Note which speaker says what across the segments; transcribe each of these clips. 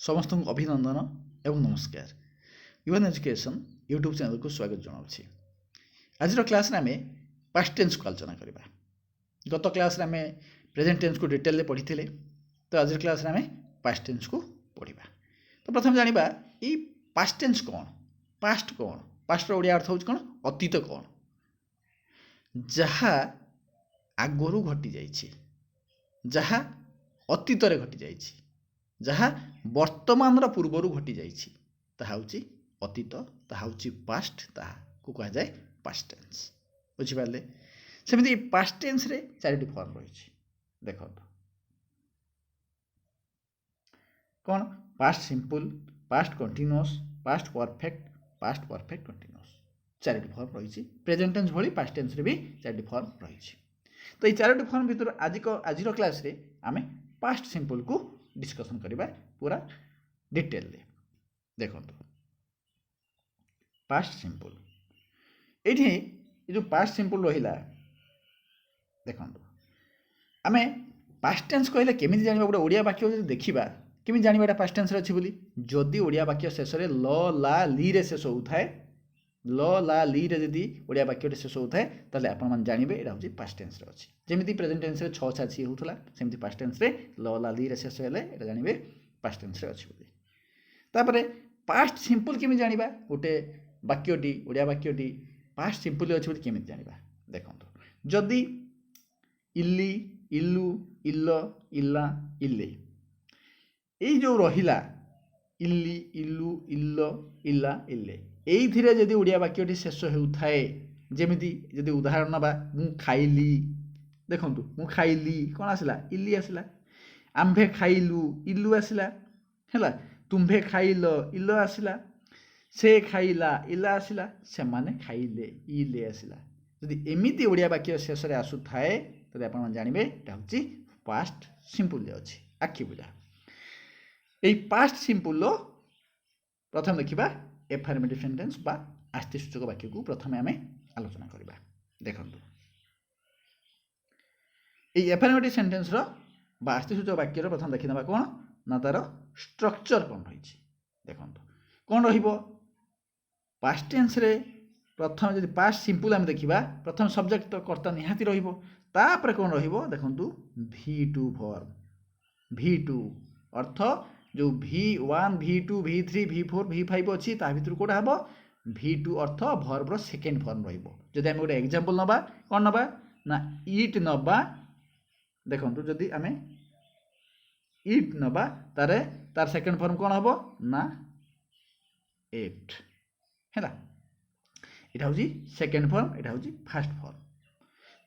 Speaker 1: समस्त अभिनंदन एवं नमस्कार। यूएन एजुकेशन यूट्यूब चैनल को स्वागत जनावि। आज क्लास आम पास्ट टेन्स को आलोचना करवा। गत क्लास आम प्रेजेंट टेन्स को डिटेल पढ़ी थे, तो आज क्लास आम पास्ट टेन्स को पढ़ा। तो प्रथम जाना ये पास्ट टेन्स कौन, पास्ट कौन, पास्ट ओडिया अर्थ हूँ कौन, अतीत कौन, जहाँ आगरू घटी जाइए, जहाँ अतीत घटी जाइए, जहाँ वर्तमान पूर्वर घटी जाइए, ताहा हूँ अतीत, ताहा हूँ पास्ट, ताहा को कहा जाए पास्ट टेन्स। बुझिपारे? सेमती पास्ट टेन्स रे चारोटी फॉर्म रही। देखो कौन, past simple, past continuous, past perfect, past perfect continuous, Charoti form रही। प्रेजेंट टेन्स भली पास्ट टेन्स रे भी चारोटी फॉर्म रही। तो ये चारोटी फॉर्म भितर आज क्लास रे आमे पास्ट सिंपल को डिस्कसन करवा पूरा डिटेल। देखो पास्ट सिंपल, ये जो पास्ट सिंपल रहा, देखो आम पास्ट टेन्स कहले केमी जाना, गोटे ओडिया वाक्य जो देखा केमी जाना पास्ट टेन्स अच्छी बोली। जदि ओडिया वाक्य शेष में ल ला ली रे शेष होता, ल ला ली रे जदि ओडिया वाक्य शेष होता है, ताले आपण मन जानिबे एटा होची पास्ट टेन्स रे अछि। जेमिति प्रेजेंट टेन्स रे 6 6 होतला, सेमिति पास्ट टेन्स रे ल ला ली रे शेष हेले एटा जानिबे पास्ट टेन्स रे अछि बोली। तापरे पास्ट सिंपल केमि जानिबा, गोटे वाक्यटी ओडिया वाक्यटी पास्ट सिंपल अछि बोली केमि जानिबा। देखंतु जदि इल्ली, इल्लू, इल्ल, इल्ला, इल्ले, एई जो रहिला इल्ली, इल्लू, इल्ल, इल्ला, इल्ले, एइथिरे जदि ओडिया वाक्यटी शेष हेउथाए, जेमिति जदि उदाहरण नबा मु खाइली, देखंतु मु खाइली कोन आसिला, इल्ली आसिला। आम्भे खाइलु, इल्लू आसिला हैला। तुम्भे खाइल, इल्ल आसिला। से खाइला, इल्ला आसिला। सेमाने खाइले, इल्ले आसिला। जदि एमिति ओडिया वाक्य शेष रे आसु थाए, तबे आपण जानिबे एटा होची पास्ट सिंपल जे अछि, आखि बुझा। एई पास्ट सिंपल लो प्रथम देखिबा एफर्मेटिव सेंटेंस बा आस्तिसूचक वाक्य को प्रथम आम आलोचना करवा। देखंतु एई एफर्मेटिव सेंटेंस रो बा आस्तिसूचक वाक्य रो प्रथम देखि नबा कोन ना तार स्ट्रक्चर कोन रही। देखंतु कोन रहिबो, पास्ट टेन्स रे प्रथम जदि पास्ट सिंपल आम देखिबा, प्रथम सब्जेक्ट तो कर्ता निहाती रहिबो, तापर कोन रहिबो देखंतु V2 फॉर्म। V2 अर्थ जो V1 V2 V3 V4 V5 अच्छी ता भितर कोटा हबो V2 अर्थ वर्ब रो सेकेंड फॉर्म रहिबो। जदि आम गोटे एग्जांपल नबा, कोन नबा ना इट नबा। देखंतु जदि आम इट नबा, तारे तार सेकेंड फॉर्म कोन हबो ना एट हैला। एटा होजी सेकेंड फॉर्म, एटा होजी फर्स्ट फॉर्म।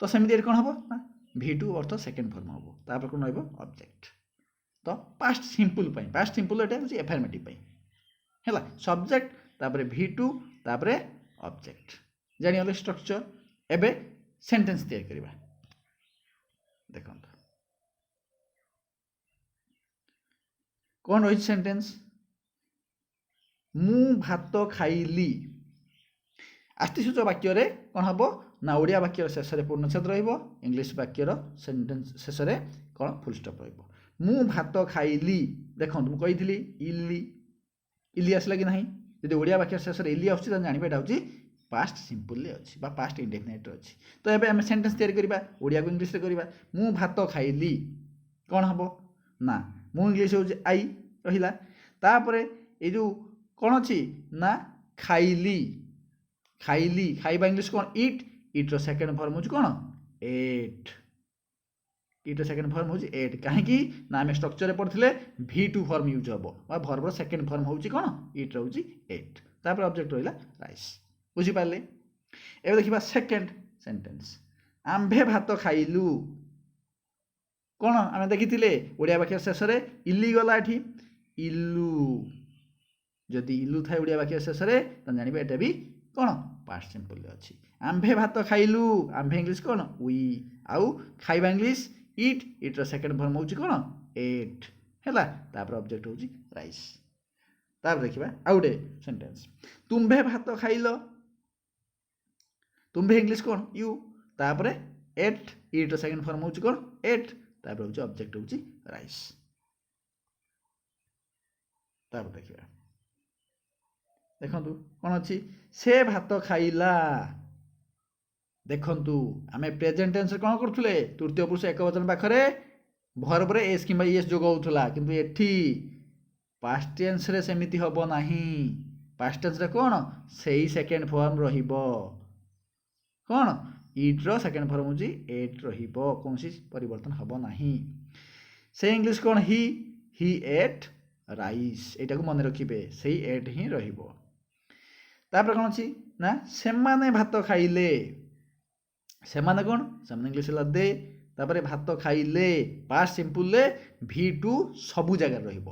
Speaker 1: तो सेमिति कोन हबो ना V2 अर्थ सेकेंड फॉर्म हबो, तापर कोन रहबो ऑब्जेक्ट। तो पास्ट सिंपल पई, पास्ट सिंपल एटा होची एफर्मेटिव पई हैला। सब्जेक्ट तापर V2 तापर ऑब्जेक्ट, जानि हले स्ट्रक्चर। एबे सेंटेंस तैयार करबा। देखंतु कोन रही सेंटेंस, मु भात खाइली। आस्तिसूचक वाक्य रे कोन हबो ना ओडिया वाक्य शेष रे पूर्णच्छेद रहिबो, इंग्लिश वाक्य रो सेंटेंस शेष रे कोन फुल स्टॉप रहिबो। मु भात खाइली, देखंतु मु कहिथिली इल्ली, इल्ली आसला कि नाही। जदि ओडिया वाक्य शेष रे इल्ली आउछि त जानिबे एटा होछि पास्ट सिंपल ले अछि बा पास्ट इंडेफिनिट अछि। तो एबे हम सेंटेंस तैयार करबा, ओडिया को इंग्लिश रे करबा। मु भात खाइली कोन हबो ना मु इंग्लिश होछि आई रहिला। तापरे ए जो कोन अछि ना खाइली, खाइली खाइबा इंग्लिश कोन इट, इट रो सेकंड फॉर्म होछि कोन एट, इट रो सेकंड फॉर्म होछि एट। काहे कि ना हम स्ट्रक्चर रे पढथिले V2 फॉर्म यूज हबो बा वर्ब रो सेकंड फॉर्म होछि कोन इट रो होछि एट, तापर ऑब्जेक्ट रहिला राइस। बुझि पाले? एबे देखिबा सेकंड सेंटेंस, आम्भे भात खाइलु। कोन आमे देखिथिले ओडिया वाक्य शेष रे इल्ली गला एठी इल्लू। जदि इल्लू थाए ओडिया वाक्य शेष रे त जानिबे एटा भी कोन पास्ट सिंपल ले अछि। आम्भे भात खाइलु, आम्भे इंग्लिश कोन वी, आउ खाइबा इंग्लिश इट, इट रो सेकंड फॉर्म होछि कोन एट हैला। तापर ऑब्जेक्ट होछि राइस। तापर देखिबा आउडे सेंटेंस, तुम्भे भात खाइलो, तुम्भे इंग्लिश कोन यू, तापर एट, इट रो सेकंड फॉर्म होछि कोन एट, तापर होछि ऑब्जेक्ट होछि राइस। ତାପରେ ଦେଖିବା ଦେଖନ୍ତୁ କ'ଣ ଅଛି ସେ ଭାତ ଖାଇଲା ଦେଖନ୍ତୁ ଆମେ ପ୍ରେଜେଣ୍ଟ ଟେନ୍ସରେ କ'ଣ କରୁଥିଲେ ତୃତୀୟ ପୁରୁଷ ଏକବଚନ ପାଖରେ ଭର୍ବରେ ଏସ୍ କିମ୍ବା ଇଏସ୍ ଯୋଗ ହେଉଥିଲା କିନ୍ତୁ ଏଠି ପାଷ୍ଟ ଟେନ୍ସରେ ସେମିତି ହେବ ନାହିଁ ପାଷ୍ଟ ଟେନ୍ସରେ କ'ଣ ସେଇ ସେକେଣ୍ଡ ଫର୍ମ ରହିବ କ'ଣ ଇଟ୍ର ସେକେଣ୍ଡ ଫର୍ମ ହେଉଛି ଏଟ୍ ରହିବ କୌଣସି ପରିବର୍ତ୍ତନ ହେବ ନାହିଁ ସେ ଇଂଲିଶ କ'ଣ ହି ଏଟ୍ ରାଇସ୍ ଏଇଟାକୁ ମନେ ରଖିବେ ସେଇ ଏଟ୍ ହିଁ ରହିବ ତାପରେ କ'ଣ ଅଛି ନା ସେମାନେ ଭାତ ଖାଇଲେ ସେମାନେ କ'ଣ ସେମାନେ ଇଂଲିଶ ହେଲା ଦେ ତାପରେ ଭାତ ଖାଇଲେ ପାଷ୍ଟ ସିମ୍ପୁଲରେ V2 ସବୁ ଜାଗାରେ ରହିବ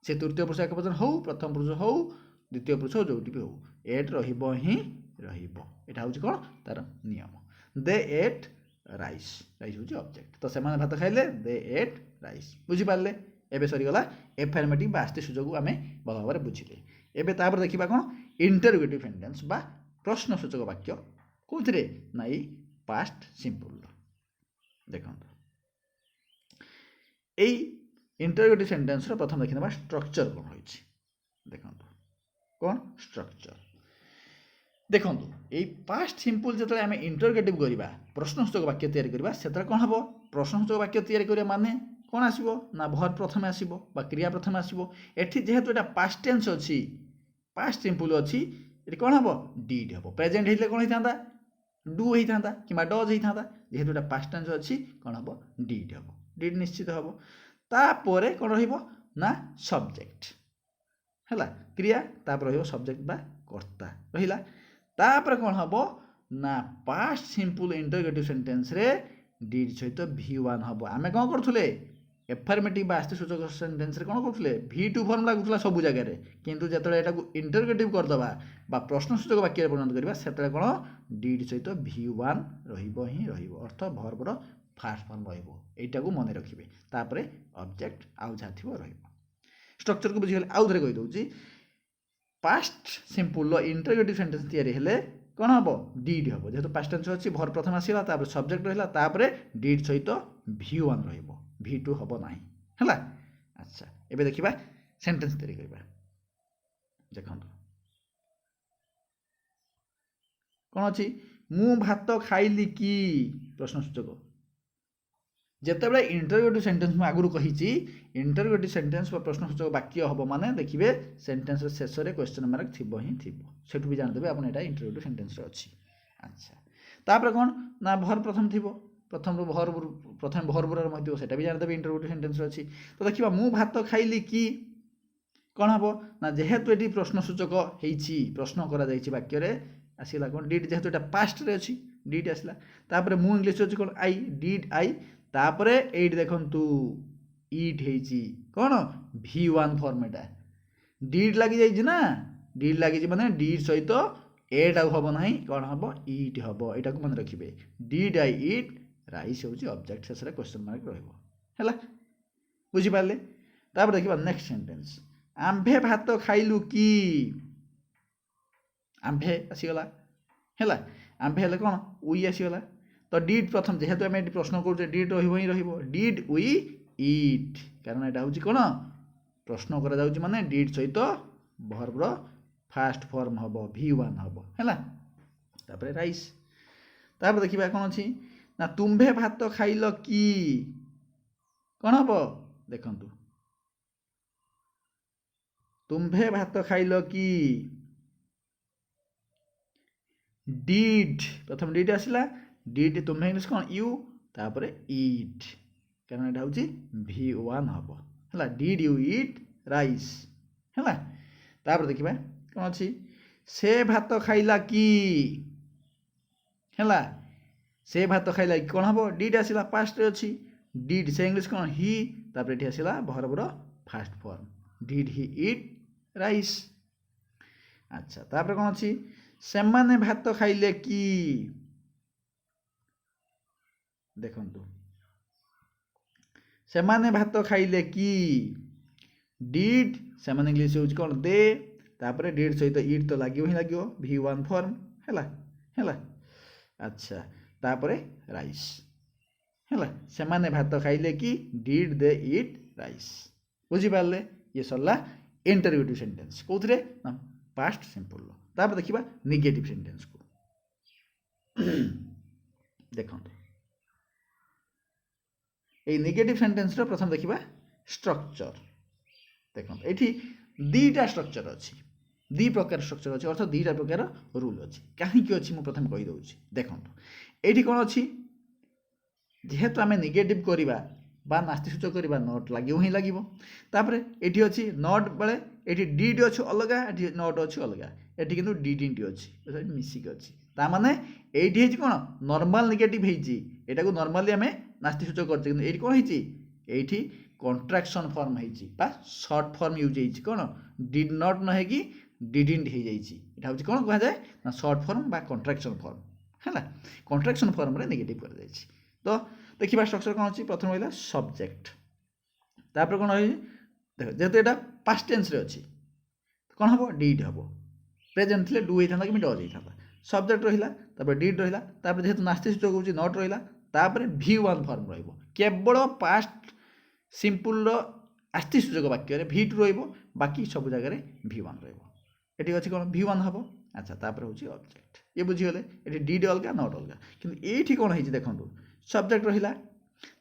Speaker 1: ସେ ତୃତୀୟ ପୁରୁଷ ଏକବଚନ ହଉ ପ୍ରଥମ ପୁରୁଷ ହଉ ଦ୍ୱିତୀୟ ପୁରୁଷ ଯୋଉଠି ବି ହଉ ଏଟ୍ ରହିବ ହିଁ ରହିବ ଏଇଟା ହେଉଛି କ'ଣ ତାର ନିୟମ ଦେ ଏଟ୍ ରାଇସ୍ ରାଇସ୍ ହେଉଛି ଅବଜେକ୍ଟ ତ ସେମାନେ ଭାତ ଖାଇଲେ ଦେ ଏଟ୍ ରାଇସ୍ ବୁଝିପାରିଲେ ଏବେ ସରିଗଲା ଏଫର୍ମେଟିଭ୍ ବା ଆସ୍ତି ସୂଚକକୁ ଆମେ ଭଲ ଭାବରେ ବୁଝିଲେ ଏବେ ତାପରେ ଦେଖିବା କ'ଣ ଇଣ୍ଟରୋଗେଟିଭ୍ ସେଣ୍ଟେନ୍ସ ବା ପ୍ରଶ୍ନସୂଚକ ବାକ୍ୟ କେଉଁଥିରେ ନା ଏଇ ପାଷ୍ଟ ସିମ୍ପୁଲ ଦେଖନ୍ତୁ ଏଇ ଇଣ୍ଟରୋଗେଟିଭ୍ ସେଣ୍ଟେନ୍ସର ପ୍ରଥମ ଦେଖିନେବା ଷ୍ଟ୍ରକ୍ଚର କ'ଣ ରହିଛି ଦେଖନ୍ତୁ କ'ଣ ଷ୍ଟ୍ରକ୍ଚର ଦେଖନ୍ତୁ ଏଇ ପାଷ୍ଟ ସିମ୍ପୁଲ ଯେତେବେଳେ ଆମେ ଇଣ୍ଟରୋଗେଟିଭ୍ କରିବା ପ୍ରଶ୍ନସୂଚକ ବାକ୍ୟ ତିଆରି କରିବା ସେତେବେଳେ କ'ଣ ହେବ ପ୍ରଶ୍ନସୂଚକ ବାକ୍ୟ ତିଆରି କରିବା ମାନେ କ'ଣ ଆସିବ ନା ଭର୍ବ ପ୍ରଥମେ ଆସିବ ବା କ୍ରିୟା ପ୍ରଥମେ ଆସିବ ଏଠି ଯେହେତୁ ଏଇଟା ପାଷ୍ଟ ଟେନ୍ସ ଅଛି ପାଷ୍ଟ ସିମ୍ପୁଲ ଅଛି ଏଠି କ'ଣ ହେବ ଡିଡ୍ ହେବ ପ୍ରେଜେଣ୍ଟ ହେଇଥିଲେ କ'ଣ ହେଇଥାନ୍ତା ଡୁ ହେଇଥାନ୍ତା କିମ୍ବା ଡଜ୍ ହେଇଥାନ୍ତା ଯେହେତୁ ଏଇଟା ପାଷ୍ଟ ଟେନ୍ସ ଅଛି କ'ଣ ହେବ ଡିଡ୍ ହେବ ଡିଡ୍ ନିଶ୍ଚିତ ହେବ ତାପରେ କ'ଣ ରହିବ ନା ସବଜେକ୍ଟ ହେଲା କ୍ରିୟା ତାପରେ ରହିବ ସବଜେକ୍ଟ ବା କର୍ତ୍ତା ରହିଲା ତାପରେ କ'ଣ ହେବ ନା ପାଷ୍ଟ ସିମ୍ପୁଲ ଇଣ୍ଟରୋଗେଟିଭ୍ ସେଣ୍ଟେନ୍ସରେ ଡିଡ୍ ସହିତ V1 ହେବ ଆମେ କ'ଣ କରୁଥିଲେ ଏଫର୍ମେଟିଭ୍ ବା ଆସ୍ତି ସୂଚକ ସେଣ୍ଟେନ୍ସରେ କ'ଣ କରୁଥିଲେ V2 ଫର୍ମ ଲାଗୁଥିଲା ସବୁ ଜାଗାରେ କିନ୍ତୁ ଯେତେବେଳେ ଏଟାକୁ ଇଣ୍ଟରୋଗେଟିଭ୍ କରିଦେବା ବା ପ୍ରଶ୍ନସୂଚକ ବାକ୍ୟରେ ପରିଣତ କରିବା ସେତେବେଳେ କ'ଣ ଡିଡ୍ ସହିତ V1 ରହିବ ହିଁ ରହିବ ଅର୍ଥ ଭର୍ବର ଫାଷ୍ଟ ଫର୍ମ ରହିବ ଏଇଟାକୁ ମନେ ରଖିବେ ତାପରେ ଅବଜେକ୍ଟ ଆଉ ଯାହା ଥିବ ରହିବ ଷ୍ଟ୍ରକ୍ଚରକୁ ବୁଝିଗଲେ ଆଉ ଥରେ କହିଦେଉଛି ପାଷ୍ଟ ସିମ୍ପୁଲର ଇଣ୍ଟରୋଗେଟିଭ୍ ସେଣ୍ଟେନ୍ସ ତିଆରି ହେଲେ କ'ଣ ହେବ ଡିଡ୍ ହେବ ଯେହେତୁ ପାଷ୍ଟ ଟେନ୍ସ ଅଛି ଭର୍ବ ପ୍ରଥମେ ଆସିଲା ତାପରେ ସବଜେକ୍ଟ ରହିଲା ତାପରେ ଡିଡ୍ ସହିତ V1 ରହିବ V2 ହେବ ନାହିଁ ହେଲା ଆଚ୍ଛା ଏବେ ଦେଖିବା ସେଣ୍ଟେନ୍ସ ତିଆରି କରିବା ଦେଖନ୍ତୁ କ'ଣ ଅଛି ମୁଁ ଭାତ ଖାଇଲି କି ପ୍ରଶ୍ନସୂଚକ ଯେତେବେଳେ ଇଣ୍ଟରୋଗେଟିଭ୍ ସେଣ୍ଟେନ୍ସ ମୁଁ ଆଗରୁ କହିଛି ଇଣ୍ଟରୋଗେଟିଭ୍ ସେଣ୍ଟେନ୍ସ ବା ପ୍ରଶ୍ନସୂଚକ ବାକ୍ୟ ହେବ ମାନେ ଦେଖିବେ ସେଣ୍ଟେନ୍ସର ଶେଷରେ କ୍ୱେଶ୍ଚନ୍ ମାର୍କ ଥିବ ହିଁ ଥିବ ସେଠୁ ବି ଜାଣିଦେବେ ଆପଣ ଏଇଟା ଇଣ୍ଟରୋଗେଟିଭ୍ ସେଣ୍ଟେନ୍ସରେ ଅଛି ଆଚ୍ଛା ତାପରେ କ'ଣ ନା ଭର୍ବ ପ୍ରଥମେ ଥିବ ପ୍ରଥମରୁ ପ୍ରଥମେ ଭର୍ବର ରହିଥିବ ସେଟା ବି ଜାଣିଦେବେ ଇଣ୍ଟରୋଗେଟିଭ୍ ସେଣ୍ଟେନ୍ସରେ ଅଛି ତ ଦେଖିବା ମୁଁ ଭାତ ଖାଇଲି କି କ'ଣ ହେବ ନା ଯେହେତୁ ଏଠି ପ୍ରଶ୍ନସୂଚକ ହେଇଛି ପ୍ରଶ୍ନ କରାଯାଇଛି ବାକ୍ୟରେ ଆସିଲା କ'ଣ ଡିଡ୍ ଯେହେତୁ ଏଇଟା ପାଷ୍ଟରେ ଅଛି ଡିଡ୍ ଆସିଲା ତାପରେ ମୁଁ ଇଂଲିଶ ଅଛି କ'ଣ ଆଇ ଡିଡ୍ ଆଇ ତାପରେ ଏଇଠି ଦେଖନ୍ତୁ ଇଟ୍ ହେଇଛି କ'ଣ V1 ଫର୍ମ ଏଟା ଡିଡ୍ ଲାଗିଯାଇଛି ନା ଡିଡ୍ ଲାଗିଛି ମାନେ ଡିଡ୍ ସହିତ ଏଟ୍ ଆଉ ହେବ ନାହିଁ କ'ଣ ହେବ ଇଟ୍ ହେବ ଏଇଟାକୁ ମନେ ରଖିବେ ଡିଡ୍ ଆଇ ଇଟ୍ ରାଇସ୍ ହେଉଛି ଅବଜେକ୍ଟ ଶେଷରେ କ୍ୱେଶ୍ଚନ୍ ମାର୍କ ରହିବ ହେଲା ବୁଝିପାରିଲେ ତାପରେ ଦେଖିବା ନେକ୍ସଟ ସେଣ୍ଟେନ୍ସ ଆମ୍ଭେ ଭାତ ଖାଇଲୁ କି ଆମ୍ଭେ ଆସିଗଲା ହେଲା ଆମ୍ଭେ ହେଲେ କ'ଣ ଉଇ ଆସିଗଲା ତ ଡିଡ୍ ପ୍ରଥମ ଯେହେତୁ ଆମେ ଏଠି ପ୍ରଶ୍ନ କରୁଛେ ଡିଡ୍ ରହିବ ହିଁ ରହିବ ଡିଡ୍ ଉଇ ଇଟ୍ କାରଣ ଏଇଟା ହେଉଛି କ'ଣ ପ୍ରଶ୍ନ କରାଯାଉଛି ମାନେ ଡିଡ୍ ସହିତ ଭର୍ବର ଫାଷ୍ଟ ଫର୍ମ ହେବ V1 ହେବ ହେଲା ତାପରେ ରାଇସ୍ ତାପରେ ଦେଖିବା କ'ଣ ଅଛି ନା ତୁମ୍ଭେ ଭାତ ଖାଇଲ କି କ'ଣ ହେବ ଦେଖନ୍ତୁ ତୁମ୍ଭେ ଭାତ ଖାଇଲ କି ଡିଡ୍ ପ୍ରଥମେ ଡିଡ୍ ଆସିଲା ଡିଡ୍ ତୁମ୍ଭେ ଇଂଲିଶ କ'ଣ ୟୁ ତାପରେ ଇଟ୍ କାରଣ ଏଇଟା ହେଉଛି V1 ହେବ ହେଲା ଡିଡ୍ ୟୁ ଇଟ୍ ରାଇସ୍ ହେଲା ତାପରେ ଦେଖିବା କ'ଣ ଅଛି ସେ ଭାତ ଖାଇଲା କି ହେଲା ସେ ଭାତ ଖାଇଲା କି କ'ଣ ହେବ ଡିଡ୍ ଆସିଲା ପାଷ୍ଟରେ ଅଛି ଡିଡ୍ ସେ ଇଂଲିଶ କ'ଣ ହି ତାପରେ ଏଠି ଆସିଲା ଭର୍ବର first form did he eat rice ଆଚ୍ଛା ତାପରେ କ'ଣ ଅଛି ସେମାନେ ଭାତ ଖାଇଲେ କି ଦେଖନ୍ତୁ ସେମାନେ ଭାତ ଖାଇଲେ କି ଡିଡ୍ ସେମାନେ ଇଂଲିଶ ହେଉଛି କ'ଣ ଦେ ତାପରେ ଡିଡ୍ ସହିତ ଇଟ୍ ତ ଲାଗିବ ହିଁ ଲାଗିବ V1 ଫର୍ମ ହେଲା ହେଲା ଆଚ୍ଛା ତାପରେ ରାଇସ୍ ହେଲା ସେମାନେ ଭାତ ଖାଇଲେ କି ଡିଡ୍ ଦେ ଇଟ୍ ରାଇସ୍ ବୁଝିପାରିଲେ ଇଏ ସରିଲା इंटरोगेटिव सेंटेंस कौन ना पास्ट सिंपल तापर देखा नेगेटिव सेंटेंस को देखो ये नेगेटिव सेंटेंस प्रथम देखा स्ट्रक्चर देखो ये दीटा स्ट्रक्चर अच्छी दी प्रकार स्ट्रक्चर अच्छी अर्थात दीटा प्रकार रूल अच्छी कहीं अच्छी मुझे प्रथम कहीदे देखो ये कौन अच्छी जेहेतु आम नेगेटिव करवा बा नास्तिसूचक करवा नट लगे ही लगे तापर ये अच्छी नट बेले ये डीड अच्छे अलग ये नट अच्छे अलग ये कि डिडिंट अच्छी मिसिक अच्छी ताने ये कौन नॉर्मल नेगेटिव होटा को नॉर्मली आम नास्तिसूचक करते ये कौन होती कॉन्ट्रैक्शन फॉर्म हो शॉर्ट फॉर्म यूज होती कौन डिड नॉट न है कि डिडिंट हो जाए कौन कह जाए ना शॉर्ट फॉर्म बा कॉन्ट्रैक्शन फॉर्म है कॉन्ट्रैक्शन फॉर्म रे नेगेटिव कर जाए तो देखिए स्ट्रक्चर कौन अच्छी प्रथम रहा सब्जेक्ट तापर कौन रही देख जेहेतु यहाँ पास्ट टेंस रे अच्छी कौन हम डिड हम प्रेजेंट थे डू होता कि डज होता सब्जेक्ट रहा डिड रहा जेहेतु नास्तिसूचक होची नॉट रहा तापर V1 फॉर्म केवल पास्ट सिंपल आस्तिसूचक वाक्य V2 बाकी सब जगह V1 ये अच्छी कौन V1 हम अच्छा तापर हूँ ऑब्जेक्ट ये बुझीगले ये डिड अलग नॉट अलग किंतु ये कौन है देखो सब्जेक्ट रहा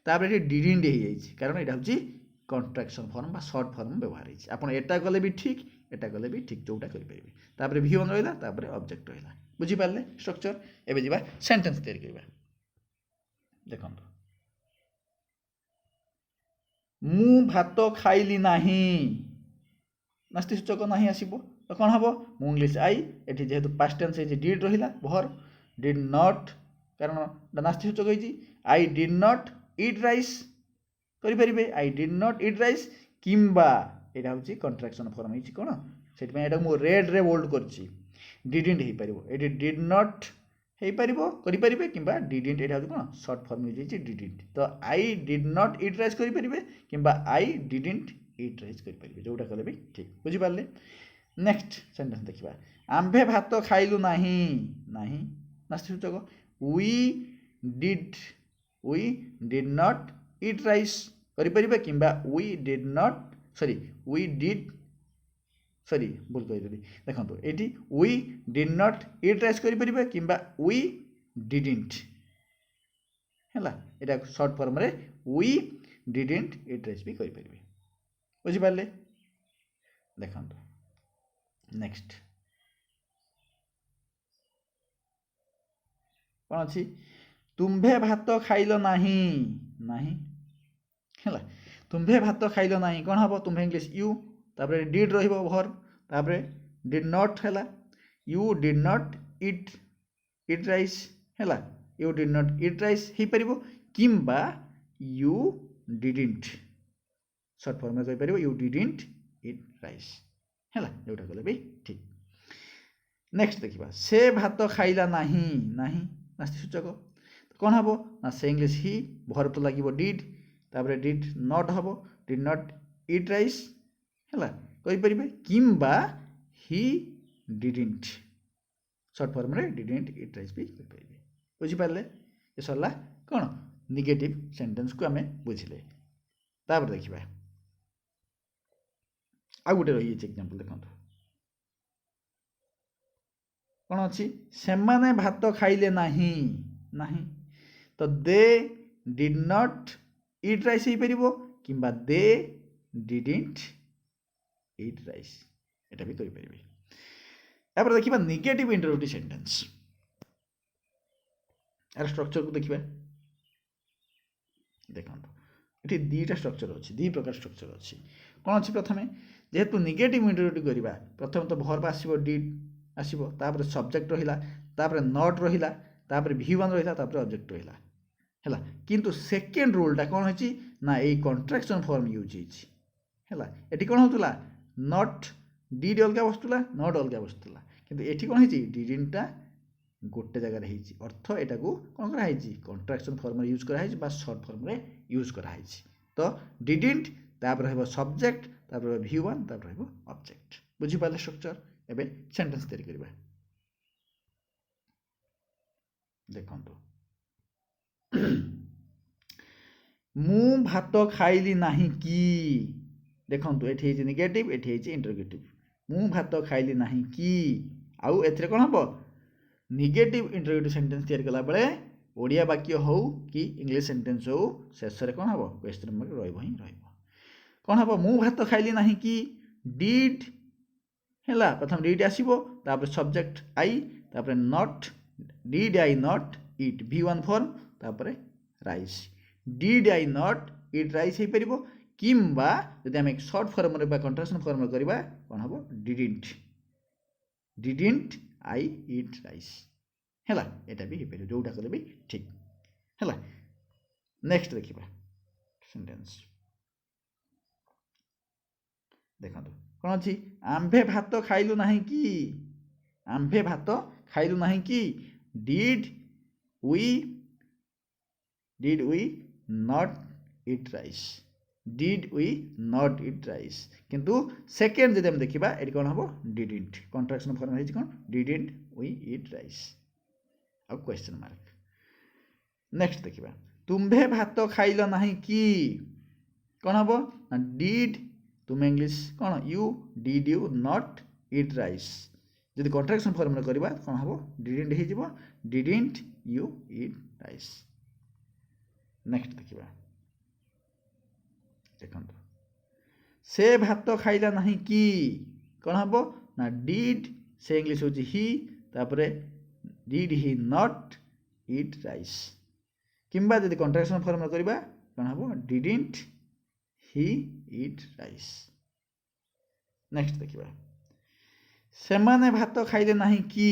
Speaker 1: तापर ये डिडिंट हो कारण यहाँ हूँ कॉन्ट्रैक्शन फॉर्म शॉर्ट फॉर्म व्यवहार होता गले भी ठीक एटा गले भी ठीक जोटा करें V1 रहा ऑब्जेक्ट रहा बुझीपारे स्ट्रक्चर एवं जा सेंटेंस तैयारी करवा देखो मु भात खाइली नाही नास्तिसूचक नाही आसीबो तो कौन हम मु इंग्लीश आई ये जेहेतु पास्ट टेंस है डिड रहा भर डिड नॉट कारण नास्तिसूचक होती I did not eat rice करें I did not eat rice किंबा यहाँ हूँ कॉन्ट्रैक्शन फॉर्म हो कौन से मुझे रेड रे बोल्ड कर डिडिंट हो पार ये डिड नॉट हो पारे कि डिडिंट यहाँ हूँ कौन शॉर्ट फॉर्म यूज डिडिंट तो आई डिड नॉट इट राइस करें कि आई डिडिंट इट राइस करें जोटा कले भी ठीक बुझीपारे नेक्स्ट सेंटेंस देखा आम्भे भात खाइलु नाही नाही नास्तिसूचक we did not eat rice करें कि we did not we did भूल कही देखो ये we did not eat rice करें कि वी डिडिंट है यहाँ शॉर्ट फॉर्म रे वी डिडिंट इट राइस भी करें बुझीपारे देखो नेक्स्ट कौन अच्छी तुम्भे भात खाइल नाही नाही है तुम्भे भात खाइल नाही कौन हम तुम्भे इंग्लीश यू तापर डिड रर तापर डिड नॉट है you did not eat rice है you did not eat rice हो पार किंबा यू डिडिंट शॉर्ट फॉर्म में कहीपर यू डिडिंट इट राइस है जोटा कले भी ठीक नेक्स्ट देखा से भात खाइला नाही नाही नास्तिसूचक कौन हम ना से इंग्लीश ही भर तो लगे डिड तापर डिड नॉट हम डिड नॉट इट राइस है कहीपर किंबा ही डिडिंट शॉर्ट फॉर्म रे डिडिंट इट राइस भी कहीपर बुझीपारे ये सरला कौन नेगेटिव सेंटेंस को आम बुझिले तापर देखा आ गोटे रही एग्जांपल देखो कौन अच्छी सेमाने भात खाइले नाही नाही तो they did not eat rice हो पार कि दे डिडिंट इट राइस यहाँ भी करें यापर देखा नेगेटिव इंटरोगेटिव सेंटेंस यार स्ट्रक्चर को देखा देखो ये दीटा स्ट्रक्चर अच्छी दी प्रकार स्ट्रक्चर अच्छी कौन अच्छी प्रथम जेहेतु नेगेटिव इंटरोगेटिव करवा प्रथम तो भर्ब आसो डिड आसो तापर सब्जेक्ट रहा नॉट रहा V1 रहा ऑब्जेक्ट रहा है किंतु सेकेंड रूलटा कौन है ना ये कॉन्ट्रैक्शन फॉर्म यूज है ये कौन होता नॉट डिड अलग बसुला नॉट अलग बसुला किंतु ये कौन है डिडिंटा गोटे जगार अर्थ यहाँ को कौन कराई कॉन्ट्रैक्शन फॉर्म यूज कराई शॉर्ट फॉर्म रे यूज कराई तो डिडिंट तापर रहा सब्जेक्ट तापर V1 तापर रहा ऑब्जेक्ट बुझीपारे स्ट्रक्चर एवं सेंटेंस तैयारी करवा देखो मु भात खाइली नाही कि देखंतु एठी हेछि नेगेटिव एठी हेछि इंटरोगेटिव मु भात खाइली नाही कि आउ एथिरे कोन हबो नेगेटिव इंटरोगेटिव सेंटेंस तैयार कला बेले ओडिया वाक्य हो कि इंग्लिश सेंटेंस हो शेष रे कोन हबो क्वेश्चन मार्क रहइबो ही रहइबो कोन हबो मु भात खाइली नाही कि डिड हैला प्रथम डिड आसीबो तापर सब्जेक्ट आई तापर not did I not eat v1 form तापर rice did I not eat rice हे परिबो किंबा यदि हम एक शॉर्ट फॉर्म रे बा कंट्राक्शन फॉर्म रे करबा कोन हबो डिडंट आई ईट राइस हैला एटा भी हे परिबो जोटा कले भी ठीक हैला नेक्स्ट देखिबा सेंटेंस देखंतु कोन अछि आम्भे भात खाइलु नाही कि आम्भे भात खाइलु नाही कि did we not eat rice did we not eat rice किंतु सेकेंड जदि हम देखिबा एटी कोन हबो डिडंट कंट्राक्शन फॉर्म हेछि कोन डिडंट वी ईट राइस आ क्वेश्चन मार्क नेक्स्ट देखिबा तुम्भे भात खाइलो नाही कि कोन हबो डिड तुम English cone did you not eat rice जदि कंट्राक्शन फॉर्म रे करबा कोन हबो डिडंट हे जिवो didn't you eat rice next देखिबा देखंतु से भात खाइला नाही कि कोन हबो ना डिड से इंग्लिश होची ही तापरे did he not eat rice किंबा जदि कंट्राक्शन फॉर्म रे करबा कोन हबो didn't he eat rice next देखिबा सेमाने भात खाइले नाही कि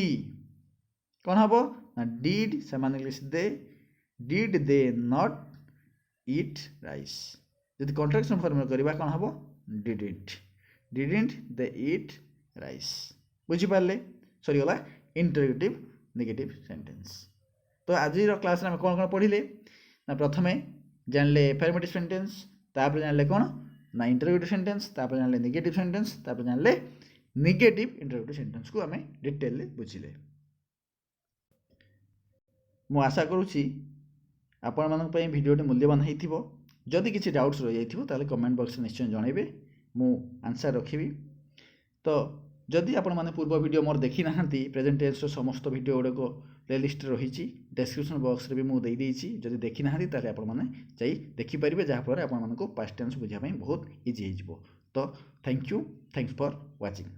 Speaker 1: कोन हबो ना डिड सेमाने English they did they not eat rice जदि कंट्राक्शन फॉर्म रे करबा कोन हबो डिडंट दे ईट राइस बुझी पारले सरी गला इंटरोगेटिव नेगेटिव सेंटेंस तो आज क्लास रे हम कोन कोन पढिले ना प्रथमे जानले अफर्मेटिव सेंटेंस तापर जानले कोन ना इंटरोगेटिव सेंटेंस तापर जानले नेगेटिव सेंटेंस तापर जानले नेगेटिव इंटरोगेटिव सेंटेंस को हमें डिटेल ले बुझिले मु आशा करूची आपण मानक पई वीडियोटी मूल्यवान हेइथिबो जदि किसी डाउट्स रहि जाइथिबो ताले कमेंट बॉक्स में निश्चय जणाइबे मु आंसर रखिबी तो जदि आपण माने पूर्व वीडियो मोर देखि नाहंती प्रेजेंट टेंस रो समस्त वीडियो गुडे को प्लेलिस्ट रहिछि डिस्क्रिप्शन बॉक्स रे भी मु देई देइछि जदि देखि नाहंती ताले आपण माने जाई देखि परिबे जहा फल आपण मानको पास्ट टेंस बुझिया पई बहुत इजी हे जिवो तो thank you thanks for watching.